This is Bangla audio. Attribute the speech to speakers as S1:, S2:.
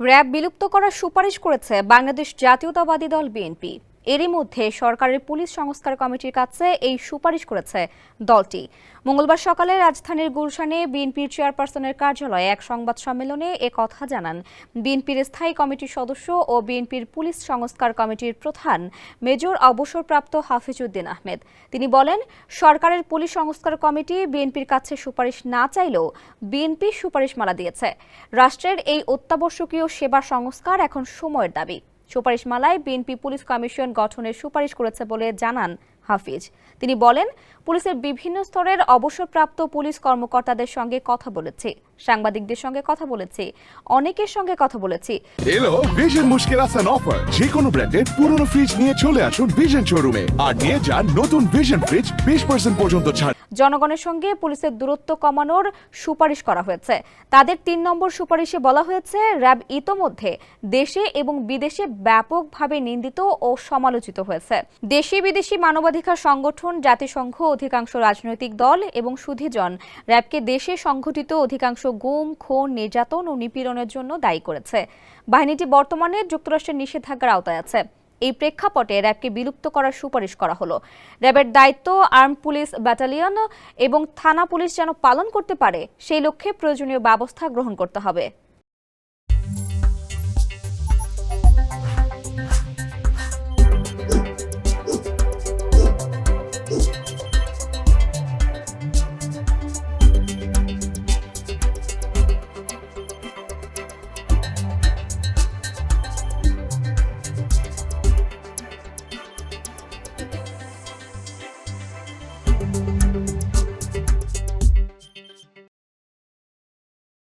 S1: র‍্যাব বিলুপ্ত করার সুপারিশ করেছে বাংলাদেশ জাতীয়তাবাদী দল বিএনপি। এরই মধ্যে সরকারের পুলিশ সংস্কার কমিটির কাছে এই সুপারিশ করেছে দলটি। মঙ্গলবার সকালে রাজধানীর গুলশানে বিএনপির চেয়ারপারসনের কার্যালয়ে এক সংবাদ সম্মেলনে এ কথা জানান বিএনপির স্থায়ী কমিটির সদস্য ও বিএনপির পুলিশ সংস্কার কমিটির প্রধান মেজর অবসরপ্রাপ্ত হাফিজউদ্দিন আহমেদ। তিনি বলেন, সরকারের পুলিশ সংস্কার কমিটি বিএনপির কাছে সুপারিশ না চাইলেও বিএনপি সুপারিশমালা দিয়েছে। রাষ্ট্রের এই অত্যাবশ্যকীয় সেবা সংস্কার এখন সময়ের দাবি। সুপারিশমালায় বিএনপি পুলিশ কমিশন গঠনের সুপারিশ করেছে বলে জানান হাফিজ। তিনি বলেন, পুলিশের বিভিন্ন স্তরের অবসরপ্রাপ্ত পুলিশ কর্মকর্তাদের সঙ্গে কথা বলেছি, সাংবাদিকদের সঙ্গে কথা বলেছি, অনেকের সঙ্গে কথা বলেছি।
S2: এলো ভিশন মুশকিল আসান অফার। যে কোনো ব্র্যান্ডের পুরনো ফ্রিজ নিয়ে চলে আসুন ভিশন শোরুমে আর নিয়ে যান নতুন ভিশন ফ্রিজ 20% পর্যন্ত ছাড়।
S1: জনগণের সঙ্গে পুলিশের দূরত্ব কমানোর সুপারিশ করা হয়েছে। তাদের ৩ নম্বর সুপারিশে বলা হয়েছে, র‍্যাব ইতোমধ্যে দেশে এবং বিদেশে ব্যাপকভাবে নিন্দিত ও সমালোচিত হয়েছে। দেশি বিদেশি মানবাধিকার সংগঠন, জাতিসংঘ, অধিকাংশ রাজনৈতিক দল এবং সুধীজন র‍্যাবকে দেশে সংঘটিত অধিকাংশ গুম, খুন, নির্যাতন ও নিপীড়নের জন্য দায়ী করেছে। বাহিনীটি বর্তমানে যুক্তরাষ্ট্রের নিষেধাজ্ঞার আওতায় আছে। এই প্রেক্ষাপটে র‍্যাবকে বিলুপ্ত করার সুপারিশ করা হলো। র‍্যাবের দায়িত্ব আর্ম পুলিশ ব্যাটালিয়ন এবং থানা পুলিশ যেন পালন করতে পারে, সেই লক্ষ্যে প্রয়োজনীয় ব্যবস্থা গ্রহণ করতে হবে।